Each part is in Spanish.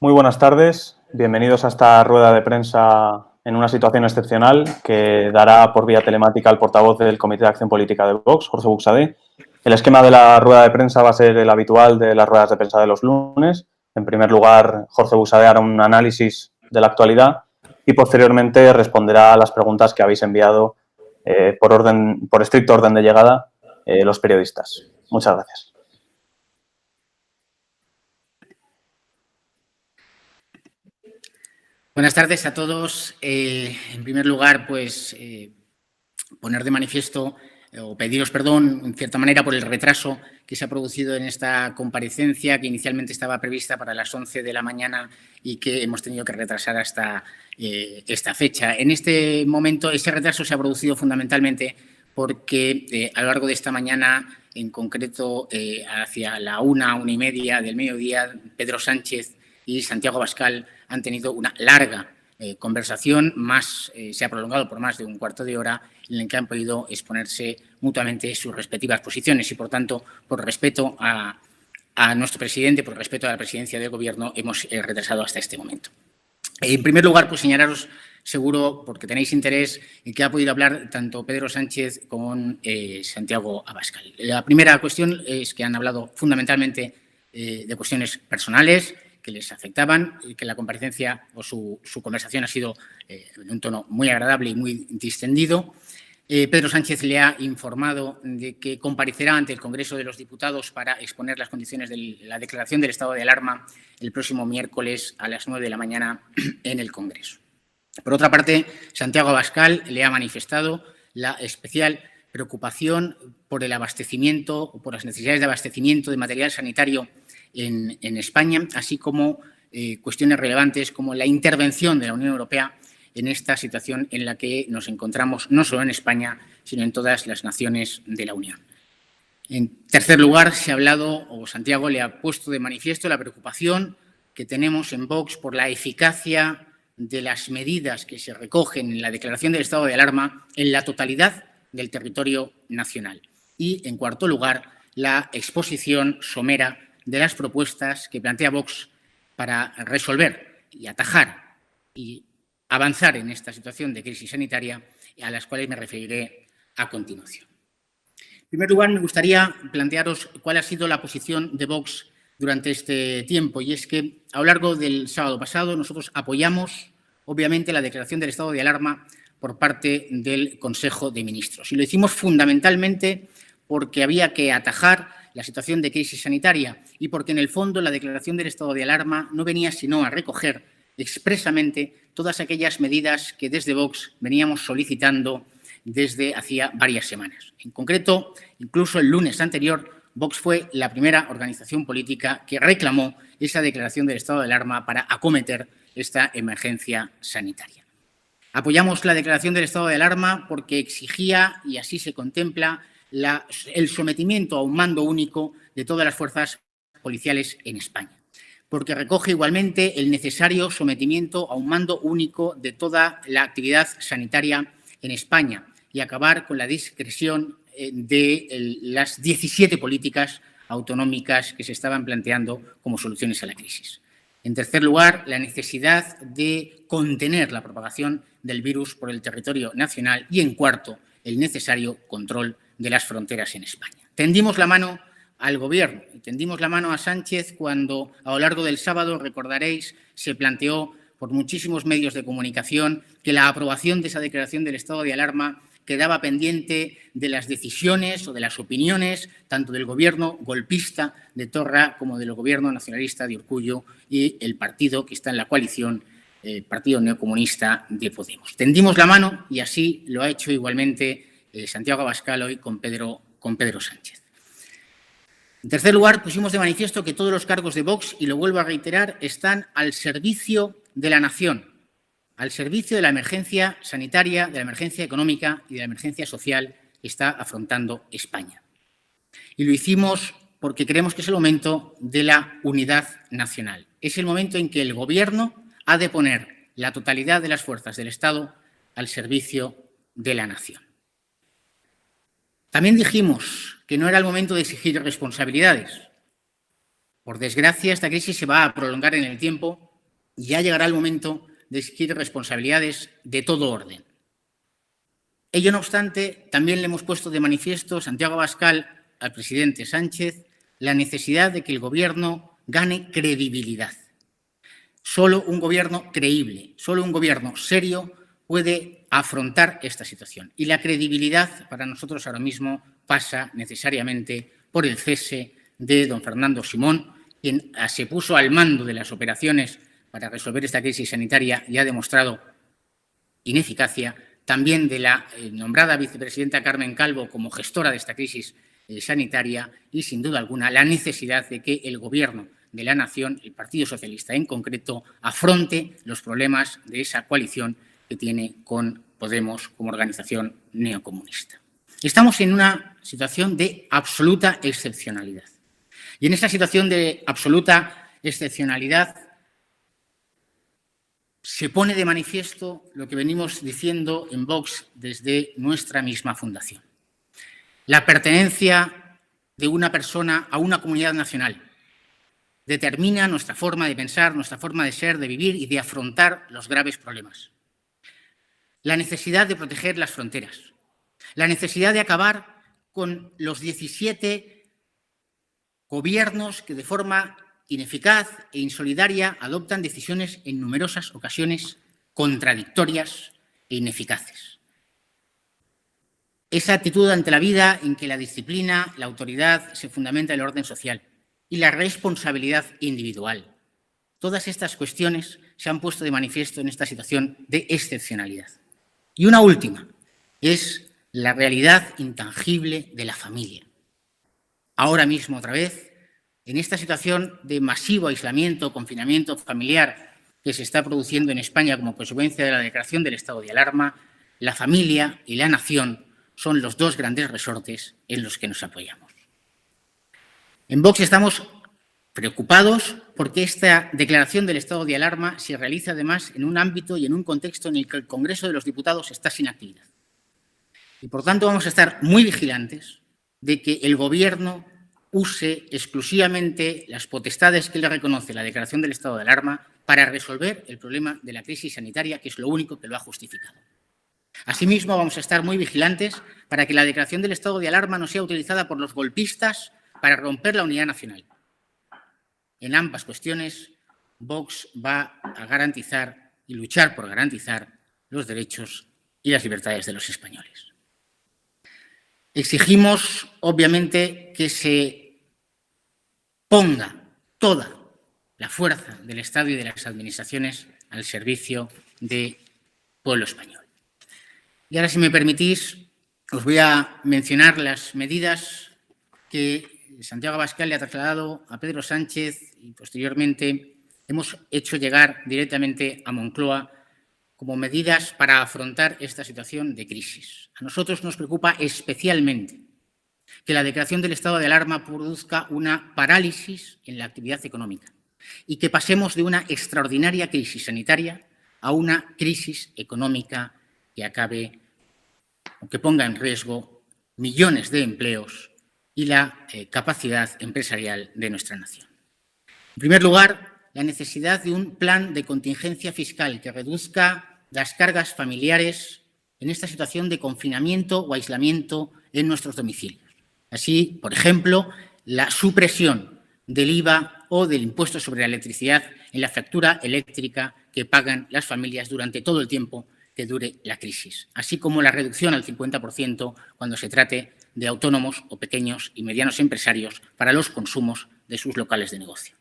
Muy buenas tardes, bienvenidos a esta rueda de prensa en una situación excepcional que dará por vía telemática el portavoz del Comité de Acción Política de Vox, Jorge Buxadé. El esquema de la rueda de prensa va a ser el habitual de las ruedas de prensa de los lunes. En primer lugar, Jorge Buxadé hará un análisis de la actualidad y posteriormente responderá a las preguntas que habéis enviado por estricto orden de llegada los periodistas. Muchas gracias. Buenas tardes a todos. En primer lugar, pues poner de manifiesto o pediros perdón, en cierta manera, por el retraso que se ha producido en esta comparecencia, que inicialmente estaba prevista para las 11 de la mañana y que hemos tenido que retrasar hasta esta fecha. En este momento, ese retraso se ha producido fundamentalmente porque a lo largo de esta mañana, en concreto hacia la 1:30 del mediodía, Pedro Sánchez y Santiago Abascal han tenido una larga conversación, se ha prolongado por más de un cuarto de hora, en la que han podido exponerse mutuamente sus respectivas posiciones y, por tanto, por respeto a nuestro presidente, por respeto a la presidencia del Gobierno, hemos retrasado hasta este momento. En primer lugar, pues señalaros, seguro, porque tenéis interés, en que ha podido hablar tanto Pedro Sánchez como Santiago Abascal. La primera cuestión es que han hablado fundamentalmente de cuestiones personales que les afectaban y que la comparecencia o su conversación ha sido en un tono muy agradable y muy distendido. Pedro Sánchez le ha informado de que comparecerá ante el Congreso de los Diputados para exponer las condiciones de la declaración del estado de alarma el próximo miércoles a las 9 de la mañana en el Congreso. Por otra parte, Santiago Abascal le ha manifestado la especial preocupación por el abastecimiento o por las necesidades de abastecimiento de material sanitario en España, así como cuestiones relevantes como la intervención de la Unión Europea en esta situación en la que nos encontramos no solo en España, sino en todas las naciones de la Unión. En tercer lugar, se ha hablado, o Santiago le ha puesto de manifiesto la preocupación que tenemos en Vox por la eficacia de las medidas que se recogen en la declaración del estado de alarma en la totalidad del territorio nacional. Y, en cuarto lugar, la exposición somera de las propuestas que plantea Vox para resolver y atajar y avanzar en esta situación de crisis sanitaria, a las cuales me referiré a continuación. En primer lugar, me gustaría plantearos cuál ha sido la posición de Vox durante este tiempo, y es que a lo largo del sábado pasado nosotros apoyamos, obviamente, la declaración del estado de alarma por parte del Consejo de Ministros. Y lo hicimos fundamentalmente porque había que atajar la situación de crisis sanitaria y porque, en el fondo, la declaración del estado de alarma no venía sino a recoger expresamente todas aquellas medidas que desde Vox veníamos solicitando desde hacía varias semanas. En concreto, incluso el lunes anterior, Vox fue la primera organización política que reclamó esa declaración del estado de alarma para acometer esta emergencia sanitaria. Apoyamos la declaración del estado de alarma porque exigía, y así se contempla, el sometimiento a un mando único de todas las fuerzas policiales en España, porque recoge igualmente el necesario sometimiento a un mando único de toda la actividad sanitaria en España y acabar con la discreción de las 17 políticas autonómicas que se estaban planteando como soluciones a la crisis. En tercer lugar, la necesidad de contener la propagación del virus por el territorio nacional y, en cuarto, el necesario control de las fronteras en España. Tendimos la mano al Gobierno y tendimos la mano a Sánchez cuando, a lo largo del sábado, recordaréis, se planteó por muchísimos medios de comunicación que la aprobación de esa declaración del estado de alarma quedaba pendiente de las decisiones o de las opiniones tanto del Gobierno golpista de Torra como del Gobierno nacionalista de Urkullu y el partido que está en la coalición, el Partido Neocomunista de Podemos. Tendimos la mano y así lo ha hecho igualmente Santiago Abascal hoy con Pedro Sánchez. En tercer lugar, pusimos de manifiesto que todos los cargos de Vox, y lo vuelvo a reiterar, están al servicio de la nación, al servicio de la emergencia sanitaria, de la emergencia económica y de la emergencia social que está afrontando España. Y lo hicimos porque creemos que es el momento de la unidad nacional. Es el momento en que el Gobierno ha de poner la totalidad de las fuerzas del Estado al servicio de la nación. También dijimos que no era el momento de exigir responsabilidades. Por desgracia, esta crisis se va a prolongar en el tiempo y ya llegará el momento de exigir responsabilidades de todo orden. Ello no obstante, también le hemos puesto de manifiesto, Santiago Abascal, al presidente Sánchez, la necesidad de que el Gobierno gane credibilidad. Solo un Gobierno creíble, solo un Gobierno serio puede afrontar esta situación. Y la credibilidad para nosotros ahora mismo pasa necesariamente por el cese de don Fernando Simón, quien se puso al mando de las operaciones para resolver esta crisis sanitaria y ha demostrado ineficacia, también de la nombrada vicepresidenta Carmen Calvo como gestora de esta crisis sanitaria y, sin duda alguna, la necesidad de que el Gobierno de la nación, el Partido Socialista en concreto, afronte los problemas de esa coalición que tiene con Podemos como organización neocomunista. Estamos en una situación de absoluta excepcionalidad. Y en esta situación de absoluta excepcionalidad se pone de manifiesto lo que venimos diciendo en Vox desde nuestra misma fundación. La pertenencia de una persona a una comunidad nacional determina nuestra forma de pensar, nuestra forma de ser, de vivir y de afrontar los graves problemas. La necesidad de proteger las fronteras, la necesidad de acabar con los 17 gobiernos que de forma ineficaz e insolidaria adoptan decisiones en numerosas ocasiones contradictorias e ineficaces. Esa actitud ante la vida en que la disciplina, la autoridad se fundamenta en el orden social y la responsabilidad individual. Todas estas cuestiones se han puesto de manifiesto en esta situación de excepcionalidad. Y una última es la realidad intangible de la familia. Ahora mismo, otra vez, en esta situación de masivo aislamiento, confinamiento familiar que se está produciendo en España como consecuencia de la declaración del estado de alarma, la familia y la nación son los dos grandes resortes en los que nos apoyamos. En Vox estamos preocupados porque esta declaración del estado de alarma se realiza además en un ámbito y en un contexto en el que el Congreso de los Diputados está sin actividad. Y por tanto vamos a estar muy vigilantes de que el Gobierno use exclusivamente las potestades que le reconoce la declaración del estado de alarma para resolver el problema de la crisis sanitaria, que es lo único que lo ha justificado. Asimismo, vamos a estar muy vigilantes para que la declaración del estado de alarma no sea utilizada por los golpistas para romper la unidad nacional. En ambas cuestiones, Vox va a garantizar y luchar por garantizar los derechos y las libertades de los españoles. Exigimos, obviamente, que se ponga toda la fuerza del Estado y de las administraciones al servicio del pueblo español. Y ahora, si me permitís, os voy a mencionar las medidas que Santiago Abascal le ha trasladado a Pedro Sánchez y, posteriormente, hemos hecho llegar directamente a Moncloa como medidas para afrontar esta situación de crisis. A nosotros nos preocupa especialmente que la declaración del estado de alarma produzca una parálisis en la actividad económica y que pasemos de una extraordinaria crisis sanitaria a una crisis económica que acabe o que ponga en riesgo millones de empleos y la capacidad empresarial de nuestra nación. En primer lugar, la necesidad de un plan de contingencia fiscal que reduzca las cargas familiares en esta situación de confinamiento o aislamiento en nuestros domicilios. Así, por ejemplo, la supresión del IVA o del impuesto sobre la electricidad en la factura eléctrica que pagan las familias durante todo el tiempo que dure la crisis, así como la reducción al 50% cuando se trate de autónomos o pequeños y medianos empresarios para los consumos de sus locales de negocio.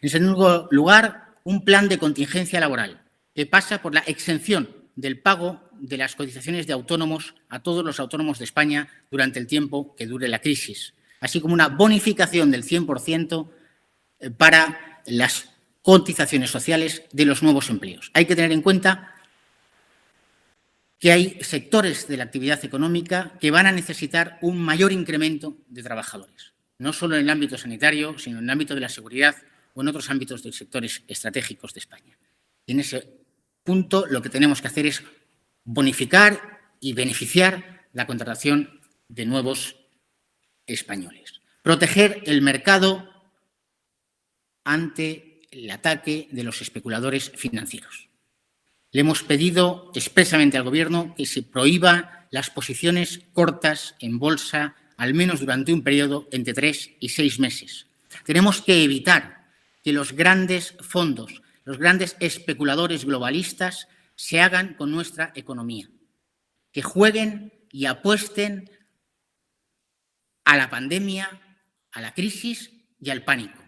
En segundo lugar, un plan de contingencia laboral que pasa por la exención del pago de las cotizaciones de autónomos a todos los autónomos de España durante el tiempo que dure la crisis, así como una bonificación del 100% para las cotizaciones sociales de los nuevos empleos. Hay que tener en cuenta que hay sectores de la actividad económica que van a necesitar un mayor incremento de trabajadores, no solo en el ámbito sanitario, sino en el ámbito de la seguridad o en otros ámbitos de sectores estratégicos de España. Y en ese punto lo que tenemos que hacer es bonificar y beneficiar la contratación de nuevos españoles. Proteger el mercado ante el ataque de los especuladores financieros. Le hemos pedido expresamente al Gobierno que se prohíba las posiciones cortas en bolsa, al menos durante un periodo entre 3 y 6 meses. Tenemos que evitar que los grandes fondos, los grandes especuladores globalistas se hagan con nuestra economía, que jueguen y apuesten a la pandemia, a la crisis y al pánico.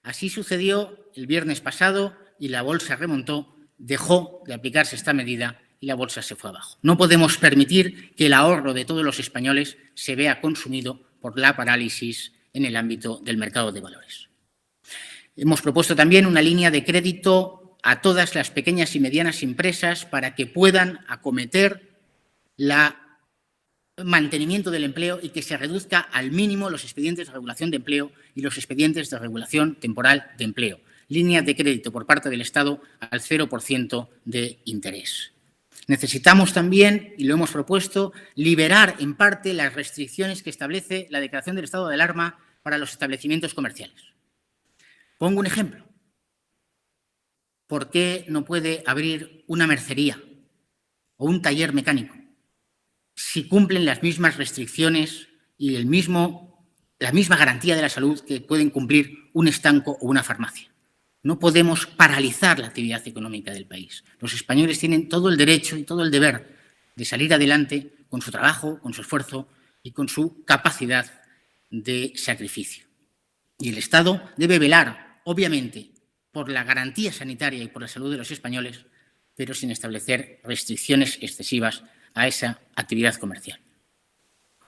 Así sucedió el viernes pasado y la bolsa remontó, dejó de aplicarse esta medida y la bolsa se fue abajo. No podemos permitir que el ahorro de todos los españoles se vea consumido por la parálisis en el ámbito del mercado de valores. Hemos propuesto también una línea de crédito a todas las pequeñas y medianas empresas para que puedan acometer el mantenimiento del empleo y que se reduzca al mínimo los expedientes de regulación de empleo y los expedientes de regulación temporal de empleo. Líneas de crédito por parte del Estado al 0% de interés. Necesitamos también, y lo hemos propuesto, liberar en parte las restricciones que establece la declaración del estado de alarma para los establecimientos comerciales. Pongo un ejemplo. ¿Por qué no puede abrir una mercería o un taller mecánico si cumplen las mismas restricciones y la misma garantía de la salud que pueden cumplir un estanco o una farmacia? No podemos paralizar la actividad económica del país. Los españoles tienen todo el derecho y todo el deber de salir adelante con su trabajo, con su esfuerzo y con su capacidad de sacrificio. Y el Estado debe velar, obviamente, por la garantía sanitaria y por la salud de los españoles, pero sin establecer restricciones excesivas a esa actividad comercial.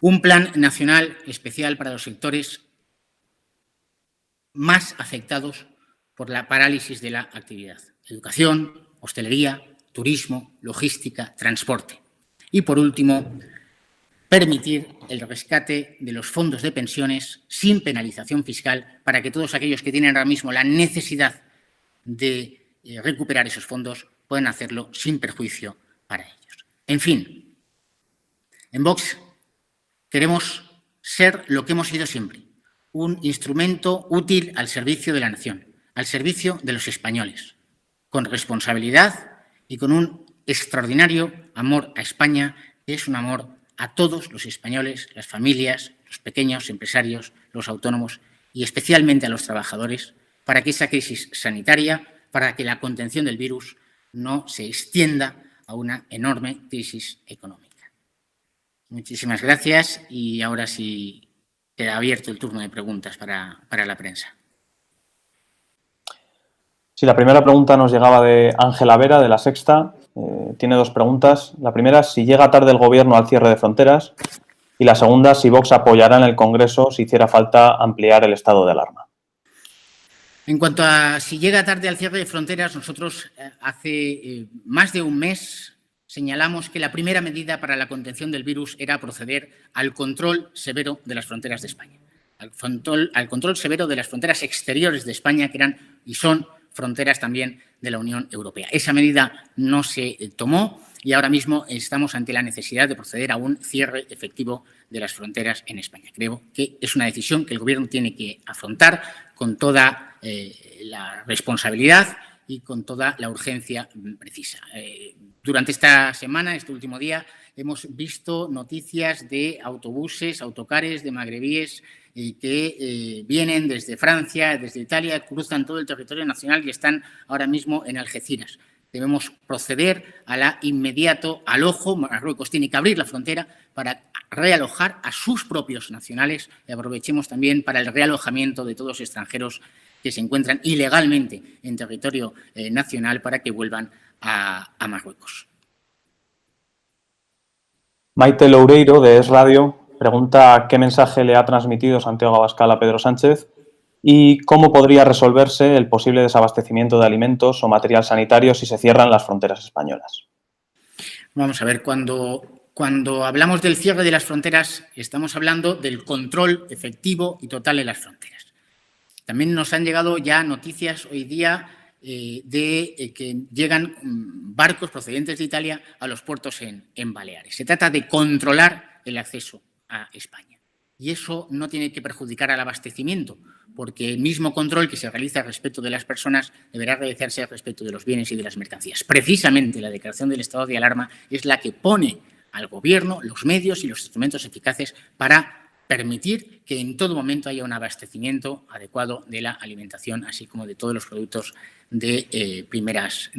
Un plan nacional especial para los sectores más afectados por la parálisis de la actividad. Educación, hostelería, turismo, logística, transporte. Y, por último, permitir el rescate de los fondos de pensiones sin penalización fiscal para que todos aquellos que tienen ahora mismo la necesidad de recuperar esos fondos puedan hacerlo sin perjuicio para ellos. En fin, en Vox queremos ser lo que hemos sido siempre, un instrumento útil al servicio de la nación, al servicio de los españoles, con responsabilidad y con un extraordinario amor a España, que es un amor a todos los españoles, las familias, los pequeños empresarios, los autónomos y especialmente a los trabajadores, para que esa crisis sanitaria, para que la contención del virus no se extienda a una enorme crisis económica. Muchísimas gracias y ahora sí queda abierto el turno de preguntas para la prensa. Sí, la primera pregunta nos llegaba de Ángela Vera, de La Sexta. Tiene dos preguntas. La primera, si llega tarde el Gobierno al cierre de fronteras. Y la segunda, si Vox apoyará en el Congreso si hiciera falta ampliar el estado de alarma. En cuanto a si llega tarde al cierre de fronteras, nosotros hace más de un mes señalamos que la primera medida para la contención del virus era proceder al control severo de las fronteras de España, al control severo de las fronteras exteriores de España, que eran y son fronteras también de la Unión Europea. Esa medida no se tomó y ahora mismo estamos ante la necesidad de proceder a un cierre efectivo de las fronteras en España. Creo que es una decisión que el Gobierno tiene que afrontar con toda la responsabilidad y con toda la urgencia precisa. Durante esta semana, este último día, hemos visto noticias de autobuses, autocares de magrebíes que vienen desde Francia, desde Italia, cruzan todo el territorio nacional y están ahora mismo en Algeciras. Debemos proceder a la inmediato alojo. Marruecos tiene que abrir la frontera para realojar a sus propios nacionales y aprovechemos también para el realojamiento de todos los extranjeros que se encuentran ilegalmente en territorio nacional para que vuelvan a Marruecos. Maite Loureiro, de Es Radio, pregunta qué mensaje le ha transmitido Santiago Abascal a Pedro Sánchez y cómo podría resolverse el posible desabastecimiento de alimentos o material sanitario si se cierran las fronteras españolas. Vamos a ver, cuando hablamos del cierre de las fronteras, estamos hablando del control efectivo y total de las fronteras. También nos han llegado ya noticias hoy día de que llegan barcos procedentes de Italia a los puertos en Baleares. Se trata de controlar el acceso a España. y eso no tiene que perjudicar al abastecimiento, porque el mismo control que se realiza respecto de las personas deberá realizarse respecto de los bienes y de las mercancías. Precisamente la declaración del estado de alarma es la que pone al Gobierno los medios y los instrumentos eficaces para permitir que en todo momento haya un abastecimiento adecuado de la alimentación, así como de todos los productos de primeras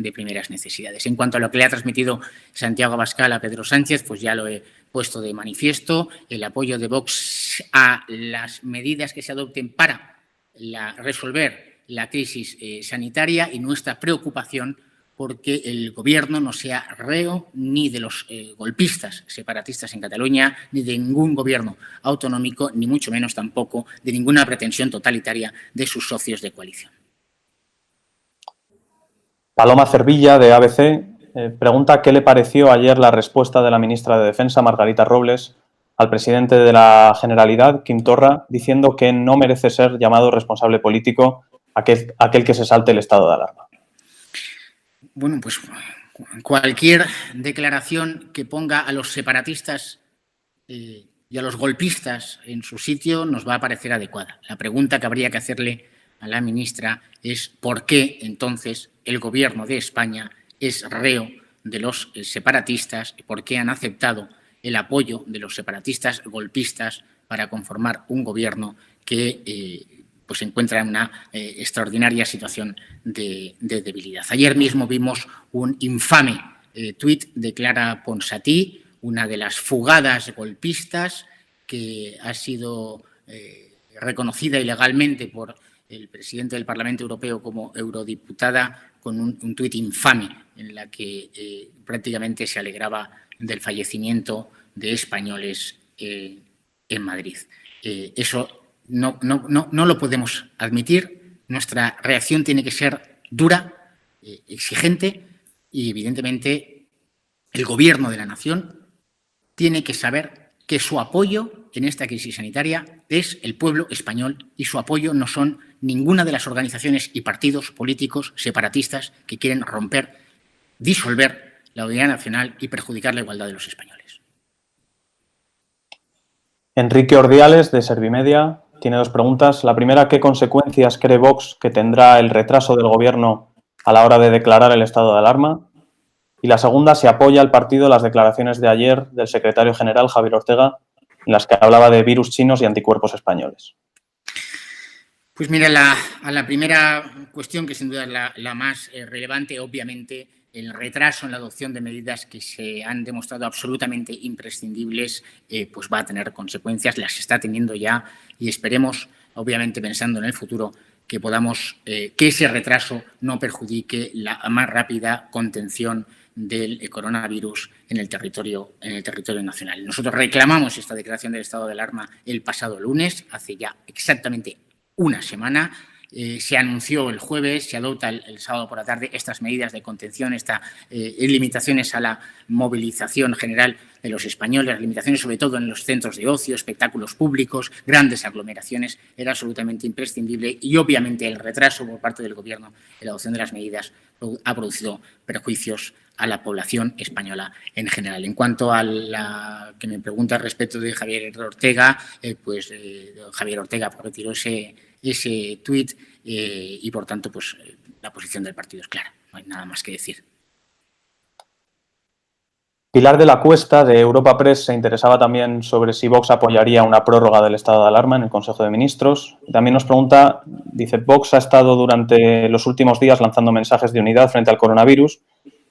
necesidades. En cuanto a lo que le ha transmitido Santiago Abascal a Pedro Sánchez, pues ya lo he puesto de manifiesto, el apoyo de Vox a las medidas que se adopten para resolver la crisis sanitaria y nuestra preocupación porque el Gobierno no sea reo ni de los golpistas separatistas en Cataluña, ni de ningún gobierno autonómico, ni mucho menos tampoco de ninguna pretensión totalitaria de sus socios de coalición. Paloma Cervilla, de ABC, pregunta qué le pareció ayer la respuesta de la ministra de Defensa, Margarita Robles, al presidente de la Generalidad, Quim Torra, diciendo que no merece ser llamado responsable político aquel que se salte el estado de alarma. Bueno, pues cualquier declaración que ponga a los separatistas y a los golpistas en su sitio nos va a parecer adecuada. La pregunta que habría que hacerle a la ministra es por qué entonces el Gobierno de España es reo de los separatistas y por qué han aceptado el apoyo de los separatistas golpistas para conformar un gobierno que pues se encuentra en una extraordinaria situación de debilidad. Ayer mismo vimos un infame tuit de Clara Ponsatí, una de las fugadas golpistas que ha sido reconocida ilegalmente por el presidente del Parlamento Europeo como eurodiputada, con un tuit infame en la que prácticamente se alegraba del fallecimiento de españoles en Madrid. Eso no lo podemos admitir. Nuestra reacción tiene que ser dura, exigente y, evidentemente, el Gobierno de la nación tiene que saber que su apoyo en esta crisis sanitaria es el pueblo español y su apoyo no son ninguna de las organizaciones y partidos políticos separatistas que quieren romper, disolver la unidad nacional y perjudicar la igualdad de los españoles. Enrique Ordiales, de Servimedia, tiene dos preguntas. La primera, ¿qué consecuencias cree Vox que tendrá el retraso del Gobierno a la hora de declarar el estado de alarma? Y la segunda, si apoya el partido las declaraciones de ayer del secretario general, Javier Ortega, en las que hablaba de virus chinos y anticuerpos españoles. Pues mira, a la primera cuestión, que sin duda es la más relevante, obviamente, el retraso en la adopción de medidas que se han demostrado absolutamente imprescindibles, pues va a tener consecuencias, las está teniendo ya y esperemos, obviamente pensando en el futuro, que podamos, que ese retraso no perjudique la más rápida contención del coronavirus en el territorio nacional. Nosotros reclamamos esta declaración del estado de alarma el pasado lunes, hace ya exactamente una semana. Se anunció el jueves, se adopta el sábado por la tarde estas medidas de contención, estas limitaciones a la movilización general de los españoles, limitaciones sobre todo en los centros de ocio, espectáculos públicos, grandes aglomeraciones, era absolutamente imprescindible y obviamente el retraso por parte del Gobierno en la adopción de las medidas ha producido perjuicios a la población española en general. En cuanto a la que me pregunta respecto de Javier Ortega, Javier Ortega retiró ese tuit y, por tanto, pues la posición del partido es clara. No hay nada más que decir. Pilar de la Cuesta, de Europa Press, se interesaba también sobre si Vox apoyaría una prórroga del estado de alarma en el Consejo de Ministros. También nos pregunta, dice, Vox ha estado durante los últimos días lanzando mensajes de unidad frente al coronavirus,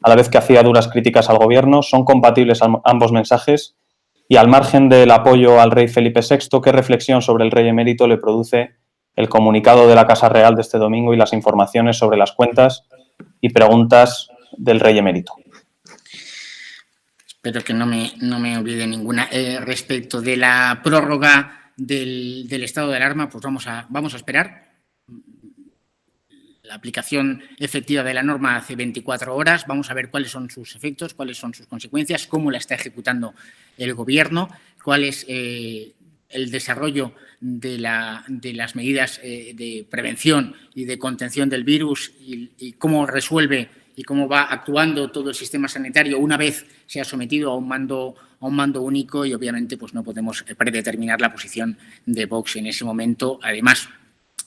a la vez que hacía duras críticas al Gobierno. ¿Son compatibles ambos mensajes? Y al margen del apoyo al rey Felipe VI, ¿qué reflexión sobre el rey emérito le produce el comunicado de la Casa Real de este domingo y las informaciones sobre las cuentas y preguntas del rey emérito? Espero que no me olvide ninguna. Respecto de la prórroga del estado de alarma, pues vamos a esperar. La aplicación efectiva de la norma hace 24 horas. Vamos a ver cuáles son sus efectos, cuáles son sus consecuencias, cómo la está ejecutando el Gobierno, cuál es el desarrollo de las medidas de prevención y de contención del virus y cómo resuelve y cómo va actuando todo el sistema sanitario una vez se ha sometido a un mando único, y obviamente pues no podemos predeterminar la posición de Vox en ese momento. Además,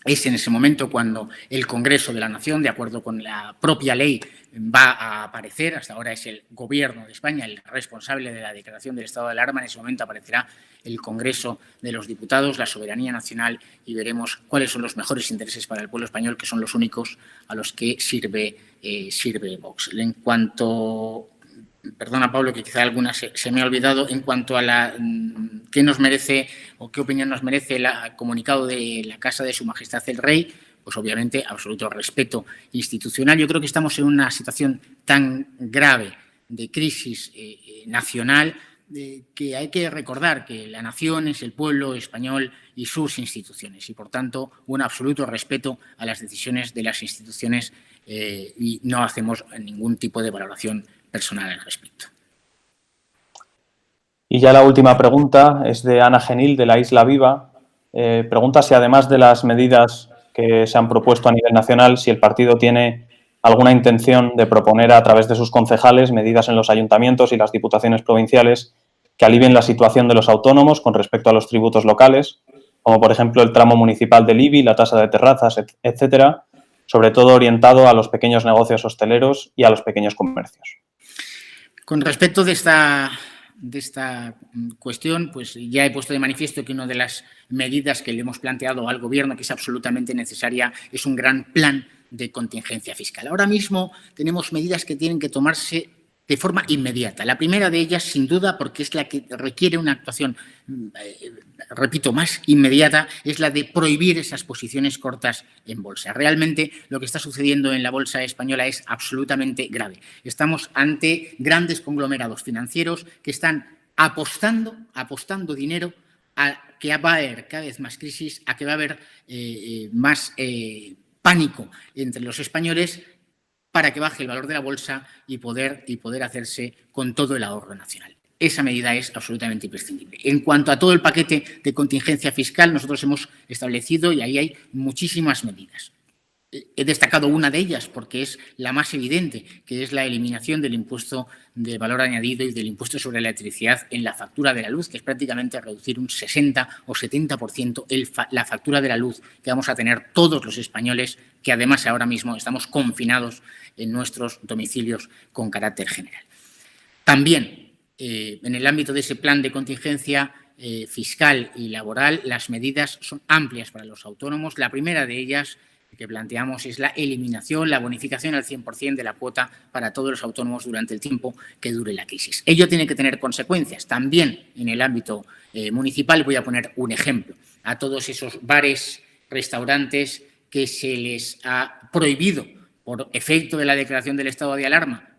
es en ese momento cuando el Congreso de la Nación, de acuerdo con la propia ley, va a aparecer. Hasta ahora es el Gobierno de España el responsable de la declaración del estado de alarma. En ese momento aparecerá el Congreso de los Diputados, la soberanía nacional, y veremos cuáles son los mejores intereses para el pueblo español, que son los únicos a los que sirve Vox. En cuanto... Perdona, Pablo, que quizá alguna se me ha olvidado. En cuanto a qué nos merece o qué opinión nos merece el comunicado de la Casa de Su Majestad el Rey, pues obviamente absoluto respeto institucional. Yo creo que estamos en una situación tan grave de crisis nacional que hay que recordar que la nación es el pueblo español y sus instituciones, y por tanto un absoluto respeto a las decisiones de las instituciones, y no hacemos ningún tipo de valoración personal al respecto. Y ya la última pregunta es de Ana Genil, de la Isla Viva. Pregunta si, además de las medidas que se han propuesto a nivel nacional, si el partido tiene alguna intención de proponer a través de sus concejales medidas en los ayuntamientos y las diputaciones provinciales que alivien la situación de los autónomos con respecto a los tributos locales, como por ejemplo el tramo municipal del IBI, la tasa de terrazas, etcétera, sobre todo orientado a los pequeños negocios hosteleros y a los pequeños comercios. Con respecto de esta cuestión, pues ya he puesto de manifiesto que una de las medidas que le hemos planteado al Gobierno, que es absolutamente necesaria, es un gran plan de contingencia fiscal. Ahora mismo tenemos medidas que tienen que tomarse de forma inmediata. La primera de ellas, sin duda, porque es la que requiere una actuación, repito, más inmediata, es la de prohibir esas posiciones cortas en bolsa. Realmente lo que está sucediendo en la bolsa española es absolutamente grave. Estamos ante grandes conglomerados financieros que están apostando dinero a que va a haber cada vez más crisis, a que va a haber más pánico entre los españoles, para que baje el valor de la bolsa y poder hacerse con todo el ahorro nacional. Esa medida es absolutamente imprescindible. En cuanto a todo el paquete de contingencia fiscal, nosotros hemos establecido, y ahí hay muchísimas medidas. He destacado una de ellas porque es la más evidente, que es la eliminación del impuesto de valor añadido y del impuesto sobre la electricidad en la factura de la luz, que es prácticamente reducir un 60 o 70% la factura de la luz que vamos a tener todos los españoles, que además ahora mismo estamos confinados en nuestros domicilios con carácter general. También, en el ámbito de ese plan de contingencia fiscal y laboral, las medidas son amplias para los autónomos. La primera de ellas que planteamos es la eliminación, la bonificación al 100% de la cuota para todos los autónomos durante el tiempo que dure la crisis. Ello tiene que tener consecuencias. También en el ámbito municipal, voy a poner un ejemplo. A todos esos bares, restaurantes que se les ha prohibido, por efecto de la declaración del estado de alarma,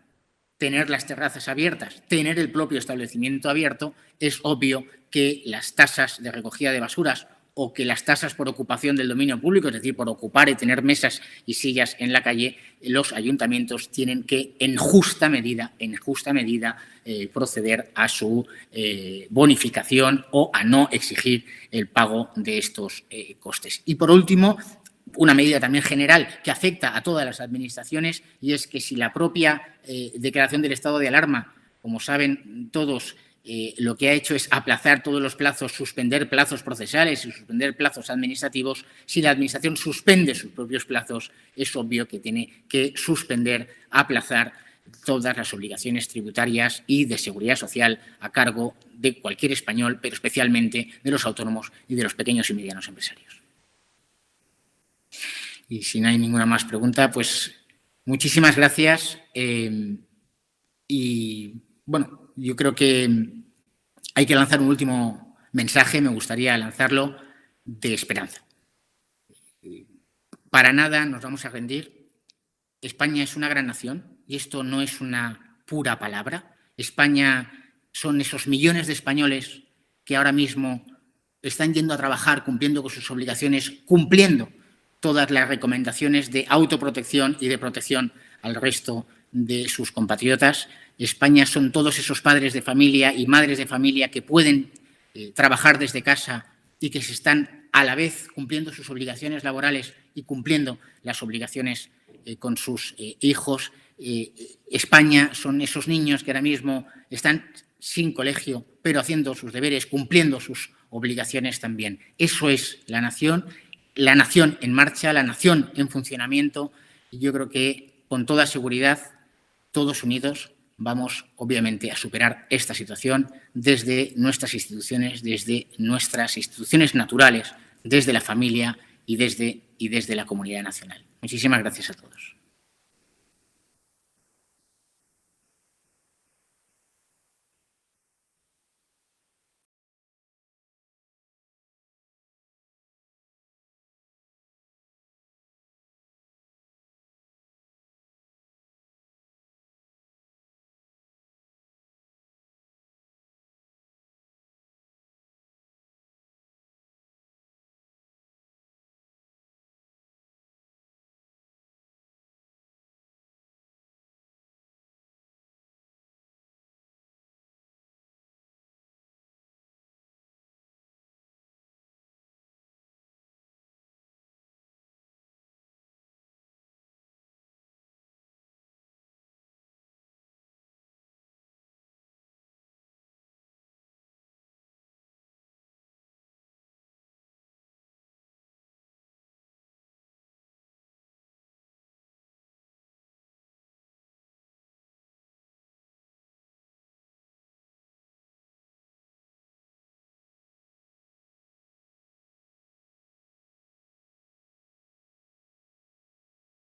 tener las terrazas abiertas, tener el propio establecimiento abierto, es obvio que las tasas de recogida de basuras o que las tasas por ocupación del dominio público, es decir, por ocupar y tener mesas y sillas en la calle, los ayuntamientos tienen que, en justa medida, proceder a su bonificación o a no exigir el pago de estos costes. Y, por último, una medida también general que afecta a todas las administraciones, y es que si la propia declaración del estado de alarma, como saben todos, lo que ha hecho es aplazar todos los plazos, suspender plazos procesales y suspender plazos administrativos. Si la Administración suspende sus propios plazos, es obvio que tiene que suspender, aplazar todas las obligaciones tributarias y de seguridad social a cargo de cualquier español, pero especialmente de los autónomos y de los pequeños y medianos empresarios. Y si no hay ninguna más pregunta, pues muchísimas gracias. Y bueno, yo creo que hay que lanzar un último mensaje, me gustaría lanzarlo, de esperanza. Para nada nos vamos a rendir. España es una gran nación y esto no es una pura palabra. España son esos millones de españoles que ahora mismo están yendo a trabajar, cumpliendo con sus obligaciones, cumpliendo todas las recomendaciones de autoprotección y de protección al resto de sus compatriotas. España son todos esos padres de familia y madres de familia que pueden trabajar desde casa y que se están a la vez cumpliendo sus obligaciones laborales y cumpliendo las obligaciones con sus hijos. España son esos niños que ahora mismo están sin colegio, pero haciendo sus deberes, cumpliendo sus obligaciones también. Eso es la nación en marcha, la nación en funcionamiento, y yo creo que con toda seguridad, todos unidos, vamos obviamente a superar esta situación desde nuestras instituciones naturales, desde la familia y desde la comunidad nacional. Muchísimas gracias a todos.